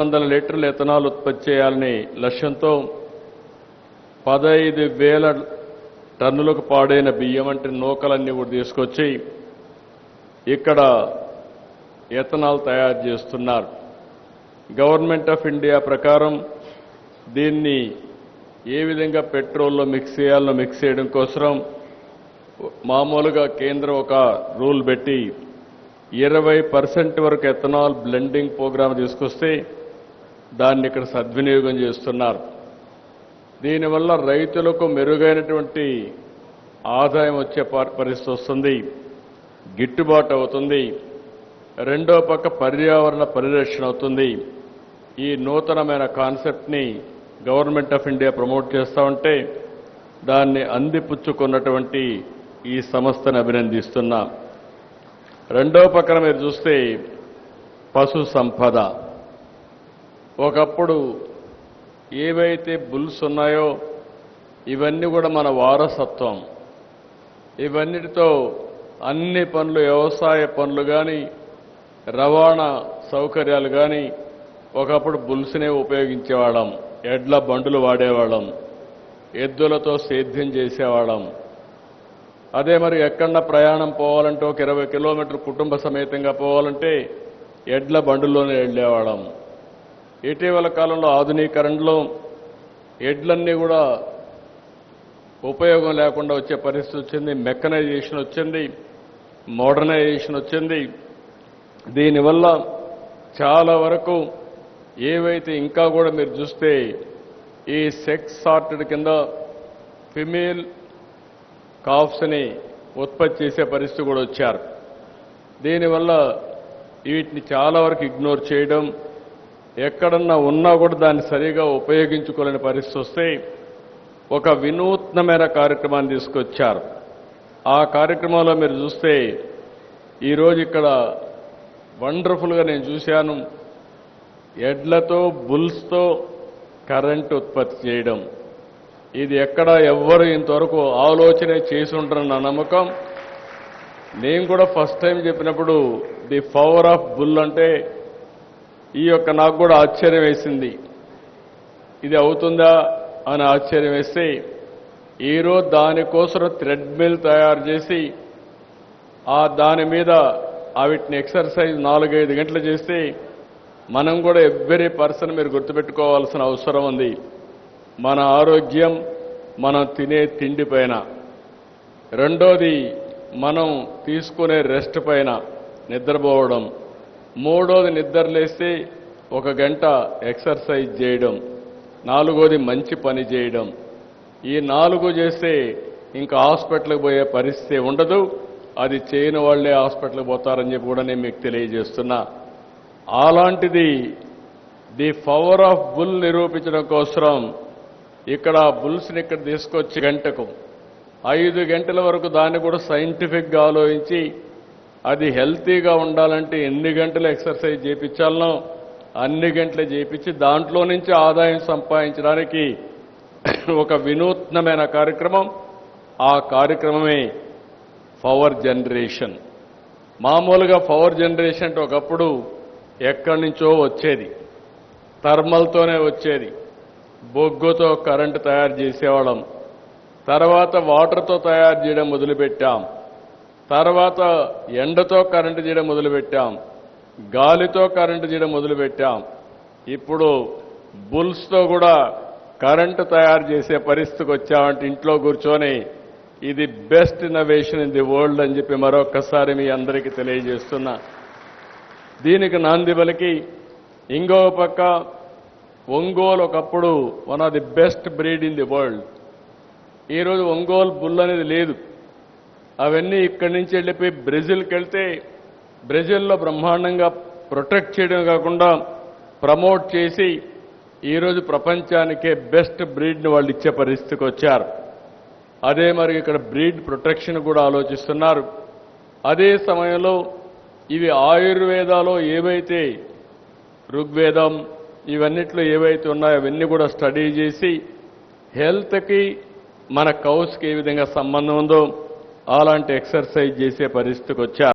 100 లీటర్ల ఎథనాల్ ఉత్పత్తి చేయాలని లక్ష్యంతో 15,000 టన్నులకు పాడైన బియ్యం అంటే నూకలన్నీ కూడా తీసుకొచ్చి ఇక్కడ ఎథనాల్ తయారు చేస్తున్నారు. గవర్నమెంట్ ఆఫ్ ఇండియా ప్రకారం దీన్ని ఏ విధంగా పెట్రోల్లో మిక్స్ చేయాలో మిక్స్ చేయడం కోసం మామూలుగా కేంద్రం ఒక రూల్ పెట్టి 20% వరకు ఎథనాల్ బ్లెండింగ్ ప్రోగ్రామ్ తీసుకొస్తే దాన్ని ఇక్కడ సద్వినియోగం చేస్తున్నారు. దీనివల్ల రైతులకు మెరుగైనటువంటి ఆదాయం వచ్చే పరిస్థితి వస్తుంది, గిట్టుబాటు అవుతుంది. రెండో పక్క పర్యావరణ పరిరక్షణ అవుతుంది. ఈ నూతనమైన కాన్సెప్ట్ని గవర్నమెంట్ ఆఫ్ ఇండియా ప్రమోట్ చేస్తూ ఉంటే దాన్ని అందిపుచ్చుకున్నటువంటి ఈ సంస్థను అభినందిస్తున్నా. రెండో పక్కన మీరు చూస్తే పశు సంపద. ఒకప్పుడు ఏవైతే బుల్స్ ఉన్నాయో ఇవన్నీ కూడా మన వారసత్వం. ఇవన్నిటితో అన్ని పనులు, వ్యవసాయ పనులు కానీ, రవాణా సౌకర్యాలు కానీ ఒకప్పుడు బుల్స్నే ఉపయోగించేవాళ్ళం. ఎడ్ల బండులు వాడేవాళ్ళం, ఎద్దులతో సేద్యం చేసేవాళ్ళం. అదే మరి ఎక్కడన్నా ప్రయాణం పోవాలంటే ఒక 20 కిలోమీటర్లు కుటుంబ సమేతంగా పోవాలంటే ఎడ్ల బండుల్లోనే వెళ్ళేవాళ్ళం. ఇటీవల కాలంలో ఆధునీకరణలో ఎడ్లన్నీ కూడా ఉపయోగం లేకుండా వచ్చే పరిస్థితి వచ్చింది. మెకనైజేషన్ వచ్చింది, మోడర్నైజేషన్ వచ్చింది. దీనివల్ల చాలా వరకు ఏవైతే ఇంకా కూడా మీరు చూస్తే ఈ సెక్స్ సార్టెడ్ కింద ఫిమేల్ కాఫ్స్ని ఉత్పత్తి చేసే పరిస్థితి కూడా వచ్చారు. దీనివల్ల వీటిని చాలా వరకు ఇగ్నోర్ చేయడం, ఎక్కడన్నా ఉన్నా కూడా దాన్ని సరిగా ఉపయోగించుకోలేని పరిస్థితి వస్తే ఒక వినూత్నమైన కార్యక్రమాన్ని తీసుకొచ్చారు. ఆ కార్యక్రమంలో మీరు చూస్తే ఈరోజు ఇక్కడ వండర్ఫుల్గా నేను చూశాను. ఎడ్లతో, బుల్స్తో కరెంటు ఉత్పత్తి చేయడం. ఇది ఎక్కడ ఎవ్వరు ఇంతవరకు ఆలోచన చేసి ఉంటారన్న నమ్మకం. నేను కూడా ఫస్ట్ టైం చెప్పినప్పుడు ది పవర్ ఆఫ్ బుల్ అంటే నాకు కూడా ఆశ్చర్యం వేసింది. ఇది అవుతుందా అని ఆశ్చర్యం వేస్తే ఈరోజు దానికోసం థ్రెడ్ మిల్ తయారు చేసి దాని మీద వీటిని ఎక్సర్సైజ్ 4-5 గంటలు చేస్తే మనం కూడా ఎవ్రీ పర్సన్ మీరు గుర్తుపెట్టుకోవాల్సిన అవసరం ఉంది. మన ఆరోగ్యం మనం తినే తిండి పైన, రెండోది మనం తీసుకునే రెస్ట్ పైన, నిద్రపోవడం, మూడోది నిద్రలేస్తే 1 గంట ఎక్సర్సైజ్ చేయడం, నాలుగోది మంచి పని చేయడం. ఈ 4 చేస్తే ఇంకా హాస్పిటల్కి పోయే పరిస్థితి ఉండదు. అది చేయని వాళ్లే హాస్పిటల్కి పోతారని చెప్పి కూడా నేను మీకు తెలియజేస్తున్నా. అలాంటిది ది పవర్ ఆఫ్ బుల్ నిరూపించడం కోసం ఇక్కడ బుల్స్ని ఇక్కడ తీసుకొచ్చి గంటకు 5 గంటల వరకు దాన్ని కూడా సైంటిఫిక్గా ఆలోచించి అది హెల్తీగా ఉండాలంటే ఎన్ని గంటలు ఎక్సర్సైజ్ చేయించాలనో అన్ని గంటలు చేయించి దాంట్లో నుంచి ఆదాయం సంపాదించడానికి ఒక వినూత్నమైన కార్యక్రమం. ఆ కార్యక్రమమే పవర్ జనరేషన్. మామూలుగా పవర్ జనరేషన్ అంటే ఒకప్పుడు ఎక్కడి నుంచో వచ్చేది, థర్మల్తోనే వచ్చేది. బొగ్గుతో కరెంటు తయారు చేసేవాళ్ళం. తర్వాత వాటర్తో తయారు చేయడం మొదలుపెట్టాం. తర్వాత ఎండతో కరెంటు చేయడం మొదలుపెట్టాం. గాలితో కరెంటు చేయడం మొదలుపెట్టాం. ఇప్పుడు బుల్స్తో కూడా కరెంటు తయారు చేసే పరిస్థితికి వచ్చామంటే ఇంట్లో కూర్చొని ఇది best innovation in the world అని చెప్పి మరొకసారి మీ అందరికీ తెలియజేస్తున్నా. దీనికి నాంది పలికి ఇంకో పక్క ఒంగోలు ఒకప్పుడు one of the best breed in the world. ఈరోజు ఒంగోలు బుల్ అనేది లేదు. అవన్నీ ఇక్కడి నుంచి వెళ్ళిపోయి బ్రెజిల్కి వెళ్తే బ్రెజిల్లో బ్రహ్మాండంగా ప్రొటెక్ట్ చేయడం కాకుండా ప్రమోట్ చేసి ఈరోజు ప్రపంచానికే బెస్ట్ బ్రీడ్ని వాళ్ళు ఇచ్చే పరిస్థితికి వచ్చారు. అదే మరి ఇక్కడ బ్రీడ్ ప్రొటెక్షన్ కూడా ఆలోచిస్తున్నారు. అదే సమయంలో ఇవి ఆయుర్వేదాలో ఏవైతే ఋగ్వేదం ఇవన్నిట్లో ఏవైతే ఉన్నాయో అవన్నీ కూడా స్టడీ చేసి హెల్త్కి మన కౌస్కి ఏ విధంగా సంబంధం ఉందో అలాంటి ఎక్సర్సైజ్ చేసే పరిస్థితికి వచ్చారు.